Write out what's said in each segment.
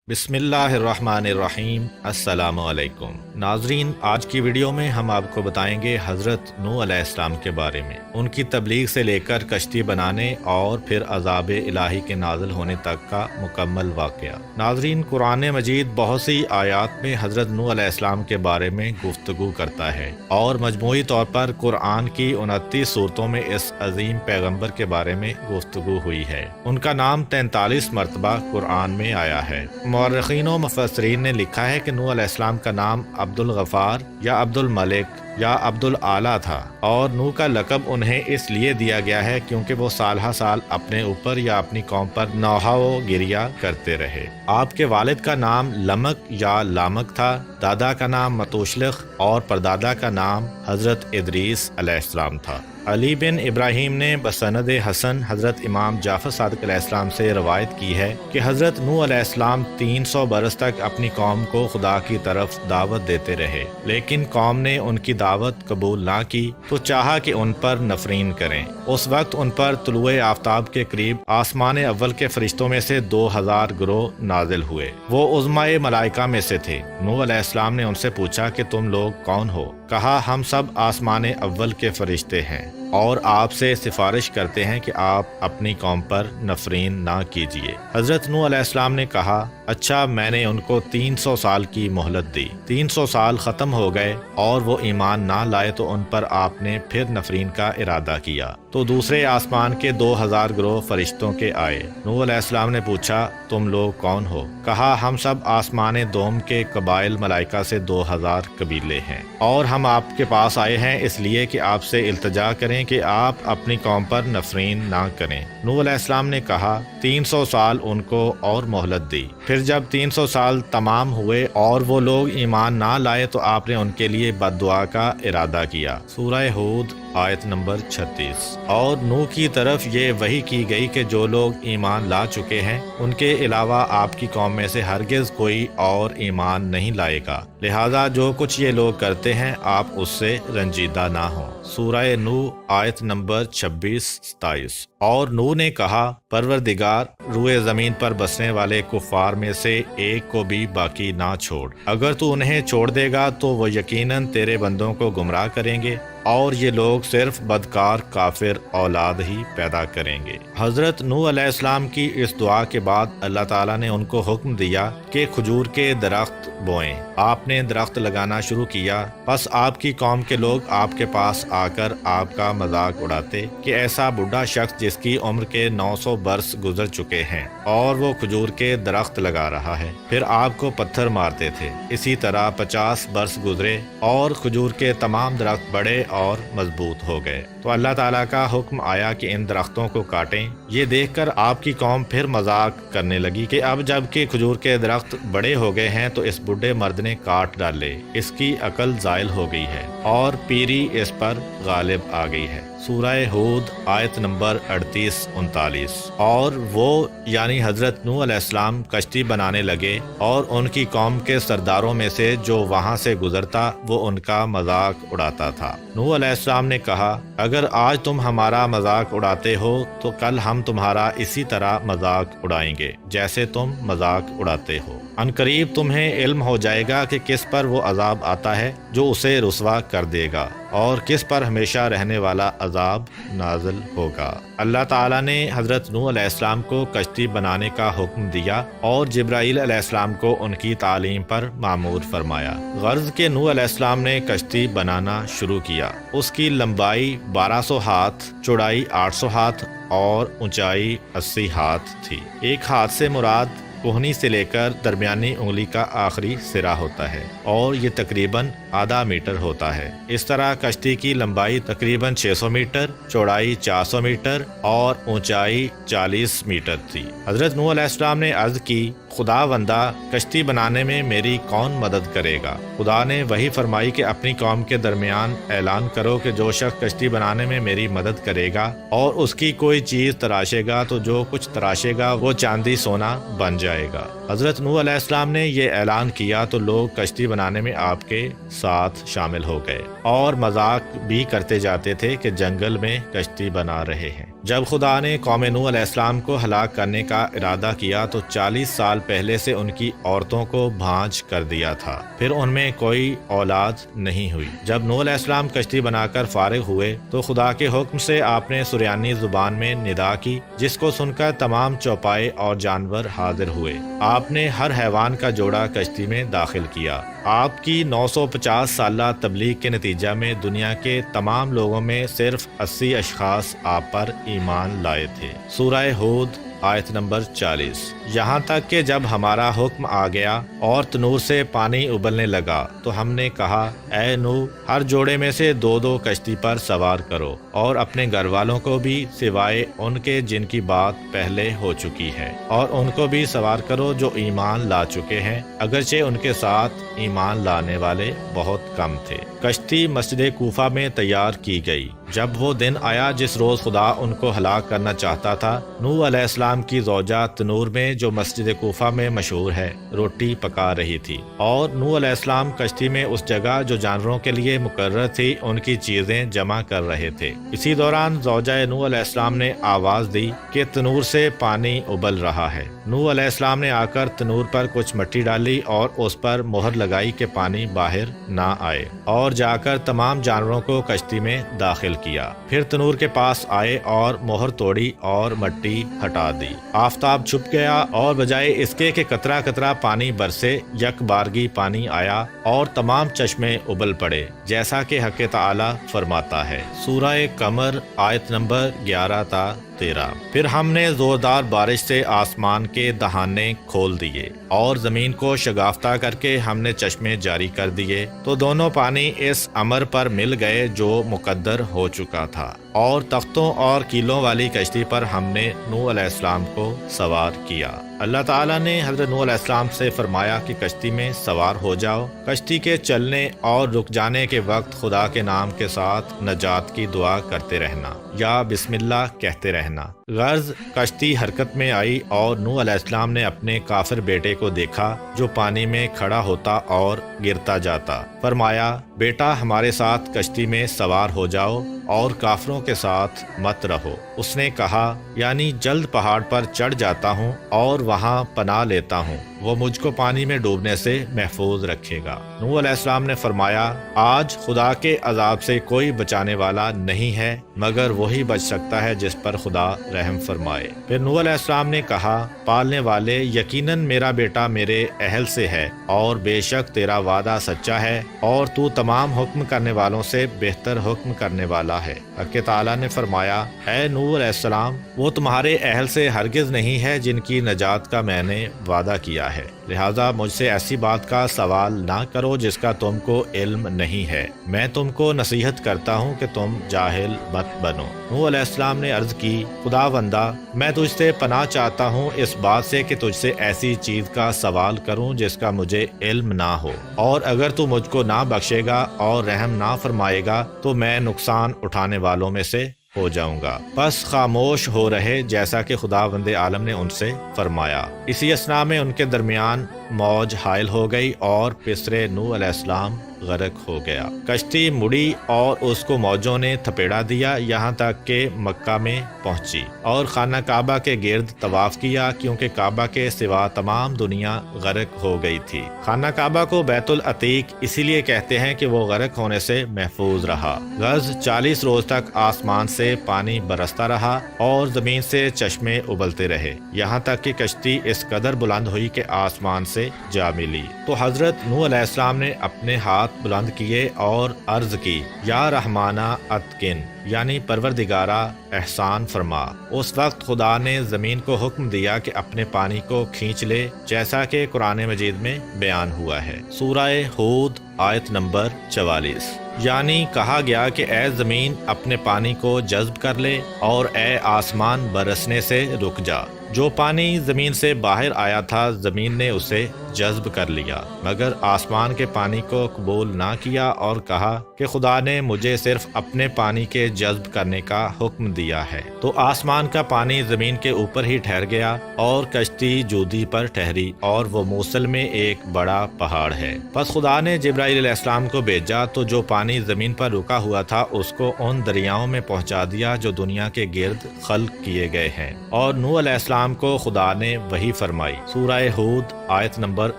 بسم اللہ الرحمن الرحیم۔ السلام علیکم ناظرین، آج کی ویڈیو میں ہم آپ کو بتائیں گے حضرت نوح علیہ السلام کے بارے میں، ان کی تبلیغ سے لے کر کشتی بنانے اور پھر عذاب الہی کے نازل ہونے تک کا مکمل واقعہ۔ ناظرین، قرآن مجید بہت سی آیات میں حضرت نوح علیہ السلام کے بارے میں گفتگو کرتا ہے اور مجموعی طور پر قرآن کی 29 صورتوں میں اس عظیم پیغمبر کے بارے میں گفتگو ہوئی ہے۔ ان کا نام 43 مرتبہ قرآن میں آیا ہے۔ مورخین و مفسرین نے لکھا ہے کہ نوح علیہ السلام کا نام عبد الغفار یا عبد الملک یا عبد العالی تھا، اور نوح کا لقب انہیں اس لیے دیا گیا ہے کیونکہ وہ سال ہر سال اپنے اوپر یا اپنی قوم پر نوحہ و گریہ کرتے رہے۔ آپ کے والد کا نام لمک یا لامک تھا، دادا کا نام متوشلخ اور پردادا کا نام حضرت ادریس علیہ السلام تھا۔ علی بن ابراہیم نے بسند حسن حضرت امام جعفر صادق علیہ السلام سے روایت کی ہے کہ حضرت نوح علیہ السلام 300 برس تک اپنی قوم کو خدا کی طرف دعوت دیتے رہے، لیکن قوم نے ان کی دعوت قبول نہ کی تو چاہا کہ ان پر نفرین کریں۔ اس وقت ان پر طلوع آفتاب کے قریب آسمان اول کے فرشتوں میں سے 2000 گروہ نازل ہوئے۔ وہ عظمائے ملائکہ میں سے تھے۔ نوح علیہ السلام نے ان سے پوچھا کہ تم لوگ کون ہو؟ کہا، ہم سب آسمان اول کے فرشتے ہیں اور آپ سے سفارش کرتے ہیں کہ آپ اپنی قوم پر نفرین نہ کیجیے۔ حضرت نوح علیہ السلام نے کہا، اچھا، میں نے ان کو 300 سال کی مہلت دی۔ 300 سال ختم ہو گئے اور وہ ایمان نہ لائے تو ان پر آپ نے پھر نفرین کا ارادہ کیا تو دوسرے آسمان کے 2000 گروہ فرشتوں کے آئے۔ نوح علیہ السلام نے پوچھا، تم لوگ کون ہو؟ کہا، ہم سب آسمان دوم کے قبائل ملائکہ سے 2000 قبیلے ہیں، اور ہم آپ کے پاس آئے ہیں اس لیے کہ آپ سے التجا کریں کہ آپ اپنی قوم پر نفرین نہ کریں۔ نوح علیہ السلام نے کہا، 300 سال ان کو اور مہلت دی۔ پھر جب 300 سال تمام ہوئے اور وہ لوگ ایمان نہ لائے تو آپ نے ان کے لیے بد دعا کا ارادہ کیا۔ سورہ ہود آیت نمبر 36۔ اور نوح کی طرف یہ وحی کی گئی کہ جو لوگ ایمان لا چکے ہیں ان کے علاوہ آپ کی قوم میں سے ہرگز کوئی اور ایمان نہیں لائے گا، لہذا جو کچھ یہ لوگ کرتے ہیں آپ اس سے رنجیدہ نہ ہوں۔ سورہ نوح آیت نمبر 26-27۔ اور نوح نے کہا، پروردگار، روئے زمین پر بسنے والے کفار میں سے ایک کو بھی باقی نہ چھوڑ۔ اگر تو انہیں چھوڑ دے گا تو وہ یقیناً تیرے بندوں کو گمراہ کریں گے اور یہ لوگ صرف بدکار کافر اولاد ہی پیدا کریں گے۔ حضرت نوح علیہ السلام کی اس دعا کے بعد اللہ تعالیٰ نے ان کو حکم دیا کہ کھجور کے درخت بوئیں۔ آپ نے درخت لگانا شروع کیا، پس آپ کی قوم کے لوگ آپ کے پاس آ کر آپ کا مذاق اڑاتے کہ ایسا بوڑھا شخص جس کی عمر کے 900 برس گزر چکے ہیں اور وہ کھجور کے درخت لگا رہا ہے، پھر آپ کو پتھر مارتے تھے۔ اسی طرح 50 برس گزرے اور کھجور کے تمام درخت بڑے اور مضبوط ہو گئے تو اللہ تعالیٰ کا حکم آیا کہ ان درختوں کو کاٹیں۔ یہ دیکھ کر آپ کی قوم پھر مذاق کرنے لگی کہ اب جب کہ کھجور کے درخت بڑے ہو گئے ہیں تو اس بوڑھے مرد نے کاٹ ڈالے، اس کی عقل زائل ہو گئی ہے اور پیری اس پر غالب آ گئی ہے۔ سورہ ہود آیت نمبر 38-39۔ اور وہ یعنی حضرت نوح علیہ السلام کشتی بنانے لگے اور ان کی قوم کے سرداروں میں سے جو وہاں سے گزرتا وہ ان کا مذاق اڑاتا تھا۔ نوح علیہ السلام نے کہا، اگر آج تم ہمارا مذاق اڑاتے ہو تو کل ہم تمہارا اسی طرح مذاق اڑائیں گے جیسے تم مذاق اڑاتے ہو۔ ان قریب تمہیں علم ہو جائے گا کہ کس پر وہ عذاب آتا ہے جو اسے رسوا کر دے گا اور کس پر ہمیشہ رہنے والا عذاب نازل ہوگا۔ اللہ تعالیٰ نے حضرت نوح علیہ السلام کو کشتی بنانے کا حکم دیا اور جبرائیل علیہ السلام کو ان کی تعلیم پر مامور فرمایا۔ غرض کہ نوح علیہ السلام نے کشتی بنانا شروع کیا۔ اس کی لمبائی 1200 ہاتھ، چوڑائی 800 ہاتھ اور اونچائی 80 ہاتھ تھی۔ ایک ہاتھ سے مراد کوہنی سے لے کر درمیانی انگلی کا آخری سرا ہوتا ہے اور یہ تقریباً آدھا میٹر ہوتا ہے۔ اس طرح کشتی کی لمبائی تقریباً 600 میٹر، چوڑائی 400 میٹر اور اونچائی 40 میٹر تھی۔ حضرت نوح علیہ السلام نے عرض کی، خدا بندہ، کشتی بنانے میں میری کون مدد کرے گا؟ خدا نے وہی فرمائی کہ اپنی قوم کے درمیان اعلان کرو کہ جو شخص کشتی بنانے میں میری مدد کرے گا اور اس کی کوئی چیز تراشے گا تو جو کچھ تراشے گا وہ چاندی سونا بن جائے گا۔ حضرت نوح علیہ السلام نے یہ اعلان کیا تو لوگ کشتی بنانے میں آپ کے ساتھ شامل ہو گئے اور مذاق بھی کرتے جاتے تھے کہ جنگل میں کشتی بنا رہے ہیں۔ جب خدا نے قوم نوح علیہ السلام کو ہلاک کرنے کا ارادہ کیا تو 40 سال پہلے سے ان کی عورتوں کو بھانج کر دیا تھا، پھر ان میں کوئی اولاد نہیں ہوئی۔ جب نوح علیہ السلام کشتی بنا کر فارغ ہوئے تو خدا کے حکم سے آپ نے سریانی زبان میں ندا کی، جس کو سن کر تمام چوپائے اور جانور حاضر ہوئے۔ آپ نے ہر حیوان کا جوڑا کشتی میں داخل کیا۔ آپ کی 950 سالہ تبلیغ کے نتیجہ میں دنیا کے تمام لوگوں میں صرف 80 اشخاص آپ پر ایمان لائے تھے۔ سورہ ہود آیت نمبر 40۔ یہاں تک کہ جب ہمارا حکم آ گیا اور تنور سے پانی ابلنے لگا تو ہم نے کہا، اے نوح، ہر جوڑے میں سے 2 کشتی پر سوار کرو اور اپنے گھر والوں کو بھی سوائے ان کے جن کی بات پہلے ہو چکی ہے، اور ان کو بھی سوار کرو جو ایمان لا چکے ہیں، اگرچہ ان کے ساتھ ایمان لانے والے بہت کم تھے۔ کشتی مسجد کوفہ میں تیار کی گئی۔ جب وہ دن آیا جس روز خدا ان کو ہلاک کرنا چاہتا تھا، نوح علیہ السلام کی زوجہ تنور میں جو مسجد کوفہ میں مشہور ہے روٹی پکا رہی تھی، اور نوح علیہ السلام کشتی میں اس جگہ جو جانوروں کے لیے مقرر تھی ان کی چیزیں جمع کر رہے تھے۔ اسی دوران زوجہ نوح علیہ السلام نے آواز دی کہ تنور سے پانی ابل رہا ہے۔ نوح علیہ السلام نے آ کر تنور پر کچھ مٹی ڈالی اور اس پر مہر لگائی کہ پانی باہر نہ آئے، اور جا کر تمام جانوروں کو کشتی میں داخل کیا۔ پھر تنور کے پاس آئے اور مہر توڑی اور مٹی ہٹا دی۔ آفتاب چھپ گیا اور بجائے اس کے کہ قطرہ قطرہ پانی برسے، یک بارگی پانی آیا اور تمام چشمے ابل پڑے، جیسا کہ حق تعالی فرماتا ہے۔ سورہ قمر آیت نمبر 11 تا 13۔ پھر ہم نے زوردار بارش سے آسمان کے دہانے کھول دیے اور زمین کو شگافتہ کر کے ہم نے چشمے جاری کر دیے، تو دونوں پانی اس امر پر مل گئے جو مقدر ہو چکا تھا، اور تختوں اور کیلوں والی کشتی پر ہم نے نوح علیہ السلام کو سوار کیا۔ اللہ تعالیٰ نے حضرت نوح علیہ السلام سے فرمایا کہ کشتی میں سوار ہو جاؤ۔ کشتی کے چلنے اور رک جانے کے وقت خدا کے نام کے ساتھ نجات کی دعا کرتے رہنا یا بسم اللہ کہتے رہنا۔ غرض کشتی حرکت میں آئی اور نوح علیہ السلام نے اپنے کافر بیٹے کو دیکھا جو پانی میں کھڑا ہوتا اور گرتا جاتا۔ فرمایا، بیٹا ہمارے ساتھ کشتی میں سوار ہو جاؤ اور کافروں کے ساتھ مت رہو۔ اس نے کہا، یعنی جلد پہاڑ پر چڑھ جاتا ہوں اور وہاں پناہ لیتا ہوں، وہ مجھ کو پانی میں ڈوبنے سے محفوظ رکھے گا۔ نوح علیہ السلام نے فرمایا، آج خدا کے عذاب سے کوئی بچانے والا نہیں ہے مگر وہی بچ سکتا ہے جس پر خدا رحم فرمائے۔ پھر نوح علیہ السلام نے کہا، پالنے والے، یقیناً میرا بیٹا میرے اہل سے ہے، اور بے شک تیرا وعدہ سچا ہے، اور تو تمام حکم کرنے والوں سے بہتر حکم کرنے والا ہے۔ حق تعالیٰ نے فرمایا، اے نوح علیہ السلام، وہ تمہارے اہل سے ہرگز نہیں ہے جن کی نجات کا میں نے وعدہ کیا ہے، لہٰذا مجھ سے ایسی بات کا سوال نہ کرو جس کا تم کو علم نہیں ہے۔ میں تم کو نصیحت کرتا ہوں کہ تم جاہل مت بنو۔ نوح علیہ السلام نے عرض کی، خدا بندہ، میں تجھ سے پناہ چاہتا ہوں اس بات سے کہ تجھ سے ایسی چیز کا سوال کروں جس کا مجھے علم نہ ہو، اور اگر تو مجھ کو نہ بخشے گا اور رحم نہ فرمائے گا تو میں نقصان اٹھانے والوں میں سے ہو جاؤں گا۔ بس خاموش ہو رہے جیسا کہ خداوند عالم نے ان سے فرمایا۔ اسی اثنا میں ان کے درمیان موج حائل ہو گئی اور پسرے نوح علیہ السلام غرق ہو گیا۔ کشتی مڑی اور اس کو موجوں نے تھپیڑا دیا یہاں تک کہ مکہ میں پہنچی، اور خانہ کعبہ کے گرد طواف کیا کیونکہ کعبہ کے سوا تمام دنیا غرق ہو گئی تھی۔ خانہ کعبہ کو بیت العتیق اسی لیے کہتے ہیں کہ وہ غرق ہونے سے محفوظ رہا۔ غرض 40 روز تک آسمان سے پانی برستا رہا اور زمین سے چشمے ابلتے رہے، یہاں تک کہ کشتی اس قدر بلند ہوئی کہ آسمان سے جا ملی۔ تو حضرت نوح علیہ السلام نے اپنے ہاتھ بلند کیے اور عرض کی، یا رحمانہ اتقن، یعنی پروردگارہ احسان فرما۔ اس وقت خدا نے زمین کو حکم دیا کہ اپنے پانی کو کھینچ لے، جیسا کہ قرآن مجید میں بیان ہوا ہے۔ سورہ ہود آیت نمبر 44۔ یعنی کہا گیا کہ اے زمین اپنے پانی کو جذب کر لے اور اے آسمان برسنے سے رک جا۔ جو پانی زمین سے باہر آیا تھا زمین نے اسے جذب کر لیا، مگر آسمان کے پانی کو قبول نہ کیا اور کہا کہ خدا نے مجھے صرف اپنے پانی کے جذب کرنے کا حکم دیا ہے۔ تو آسمان کا پانی زمین کے اوپر ہی ٹھہر گیا اور کشتی جودی پر ٹھہری، اور وہ موصل میں ایک بڑا پہاڑ ہے۔ پس خدا نے جبرائیل علیہ السلام کو بھیجا تو جو پانی زمین پر رکا ہوا تھا اس کو ان دریاؤں میں پہنچا دیا جو دنیا کے گرد خلق کیے گئے ہیں، اور نوح علیہ السلام کو خدا نے وحی فرمائی۔ سورہ ہود آیت نمبر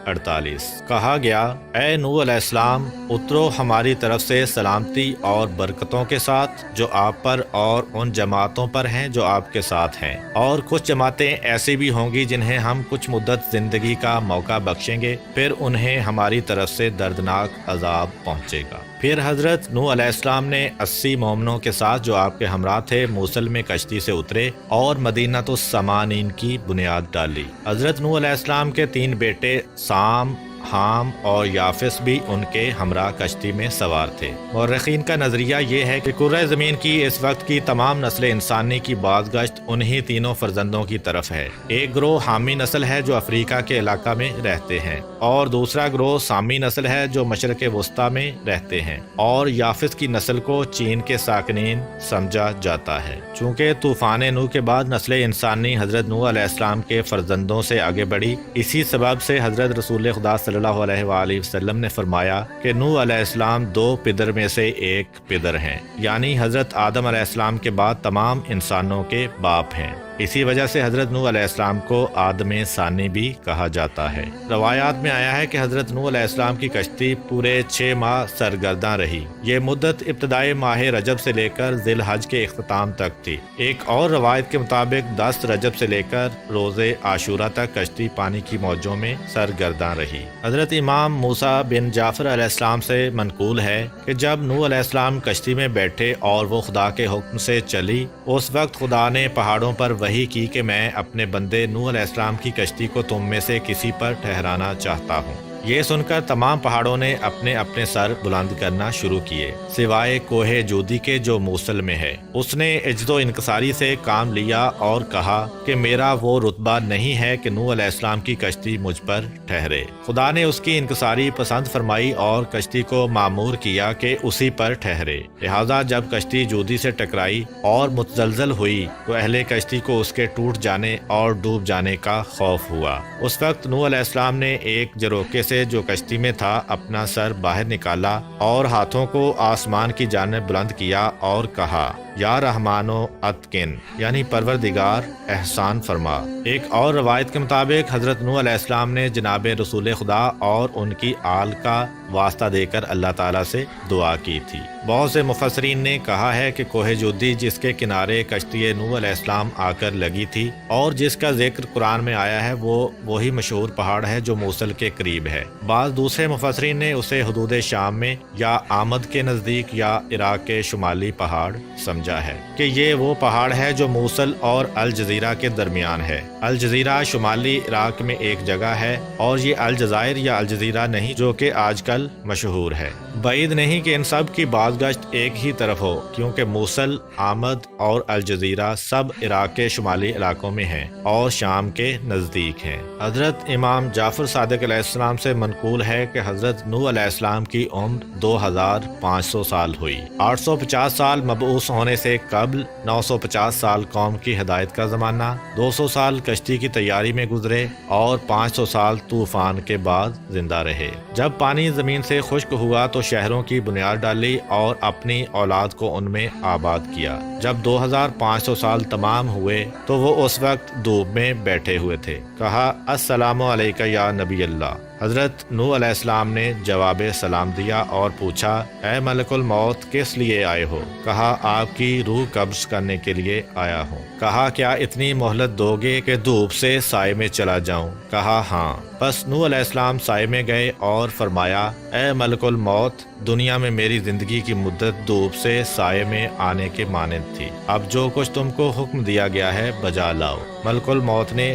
48۔ کہا گیا، اے نوح علیہ السلام، اترو ہماری طرف سے سلامتی اور برکتوں کے ساتھ جو آپ پر اور ان جماعتوں پر ہیں جو آپ کے ساتھ ہیں، اور کچھ جماعتیں ایسی بھی ہوں گی جنہیں ہم کچھ مدت زندگی کا موقع بخشیں گے، پھر انہیں ہماری طرف سے دردناک عذاب پہنچے گا۔ پھر حضرت نوح علیہ السلام نے 80 مومنوں کے ساتھ جو آپ کے ہمراہ تھے موصل میں کشتی سے اترے اور مدینہ السمانین کی بنیاد ڈالی۔ حضرت نوح علیہ السلام کے 3 بیٹے سام، حام اور یافس بھی ان کے ہمراہ کشتی میں سوار تھے۔ مورخین کا نظریہ یہ ہے کہ کرۂ زمین کی اس وقت کی تمام نسل انسانی کی بازگشت انہی تینوں فرزندوں کی طرف ہے۔ ایک گروہ حامی نسل ہے جو افریقہ کے علاقہ میں رہتے ہیں، اور دوسرا گروہ سامی نسل ہے جو مشرق وسطیٰ میں رہتے ہیں، اور یافس کی نسل کو چین کے ساکنین سمجھا جاتا ہے۔ چونکہ طوفان نوح کے بعد نسل انسانی حضرت نوح علیہ السلام کے فرزندوں سے آگے بڑھی، اسی سبب سے حضرت رسول خدا صلی اللہ علیہ وآلہ وسلم نے فرمایا کہ نوح علیہ السلام 2 پدر میں سے ایک پدر ہیں، یعنی حضرت آدم علیہ السلام کے بعد تمام انسانوں کے باپ ہیں۔ اسی وجہ سے حضرت نوح علیہ السلام کو آدم ثانی بھی کہا جاتا ہے۔ روایات میں آیا ہے کہ حضرت نوح علیہ السلام کی کشتی پورے 6 ماہ سرگرداں رہی۔ یہ مدت ابتدائی ماہ رجب سے لے کر ذی الحج کے اختتام تک تھی۔ ایک اور روایت کے مطابق 10 رجب سے لے کر روز عاشورہ تک کشتی پانی کی موجوں میں سرگرداں رہی۔ حضرت امام موسیٰ بن جعفر علیہ السلام سے منقول ہے کہ جب نوح علیہ السلام کشتی میں بیٹھے اور وہ خدا کے حکم سے چلی، اس وقت خدا نے پہاڑوں پر وحی کی کہ میں اپنے بندے نوح علیہ السلام کی کشتی کو تم میں سے کسی پر ٹھہرانا چاہتا ہوں۔ یہ سن کر تمام پہاڑوں نے اپنے اپنے سر بلند کرنا شروع کیے، سوائے کوہ جودی کے جو موصل میں ہے۔ اس نے عجز و انکساری سے کام لیا اور کہا کہ میرا وہ رتبہ نہیں ہے کہ نوح علیہ السلام کی کشتی مجھ پر ٹھہرے۔ خدا نے اس کی انکساری پسند فرمائی اور کشتی کو معمور کیا کہ اسی پر ٹھہرے۔ لہذا جب کشتی جودی سے ٹکرائی اور متزلزل ہوئی تو اہل کشتی کو اس کے ٹوٹ جانے اور ڈوب جانے کا خوف ہوا۔ اس وقت نوح علیہ السلام نے ایک جروکے سے جو کشتی میں تھا اپنا سر باہر نکالا اور ہاتھوں کو آسمان کی جانب بلند کیا اور کہا، یا رحمانو اتقن، یعنی پروردگار احسان فرما۔ ایک اور روایت کے مطابق حضرت نوح علیہ السلام نے جناب رسول خدا اور ان کی آل کا واسطہ دے کر اللہ تعالیٰ سے دعا کی تھی۔ بہت سے مفسرین نے کہا ہے کہ کوہ جودی جس کے کنارے کشتی نوح علیہ السلام آ کر لگی تھی اور جس کا ذکر قرآن میں آیا ہے، وہ وہی مشہور پہاڑ ہے جو موصل کے قریب ہے۔ بعض دوسرے مفسرین نے اسے حدود شام میں یا آمد کے نزدیک یا عراق کے شمالی پہاڑ سمجھا ہے کہ یہ وہ پہاڑ ہے جو موصل اور الجزیرہ کے درمیان ہے۔ الجزیرہ شمالی عراق میں ایک جگہ ہے اور یہ الجزائر یا الجزیرہ نہیں جو کہ آج کل مشہور ہے۔ بعید نہیں کہ ان سب کی بازگشت ایک ہی طرف ہو، کیونکہ موصل، آمد اور الجزیرہ سب عراق کے شمالی علاقوں میں ہیں اور شام کے نزدیک ہیں۔ حضرت امام جعفر صادق علیہ السلام سے منقول ہے کہ حضرت نوح علیہ السلام کی عمر 2500 سال ہوئی۔ 850 سال مبعوث ہونے سے قبل، 950 سال قوم کی ہدایت کا زمانہ، 200 سال کشتی کی تیاری میں گزرے اور 500 سال طوفان کے بعد زندہ رہے۔ جب پانی زمین سے خشک ہوا تو شہروں کی بنیاد ڈالی اور اپنی اولاد کو ان میں آباد کیا۔ جب 2500 سال تمام ہوئے تو وہ اس وقت دھوپ میں بیٹھے ہوئے تھے۔ کہا، السلام علیکہ یا نبی اللہ۔ حضرت نوح علیہ السلام نے جواب سلام دیا اور پوچھا، اے ملک الموت، کس لیے آئے ہو؟ کہا، آپ کی روح قبض کرنے کے لیے آیا ہوں۔ کہا، کیا اتنی مہلت دو گے کہ دھوپ سے سائے میں چلا جاؤں؟ کہا، ہاں۔ پس نوح علیہ السلام سائے میں گئے اور فرمایا، اے ملک الموت، دنیا میں میری زندگی کی مدت دھوپ سے سائے میں آنے کے مانند تھی۔ اب جو کچھ تم کو حکم دیا گیا ہے بجا لاؤ۔ ملک الموت نے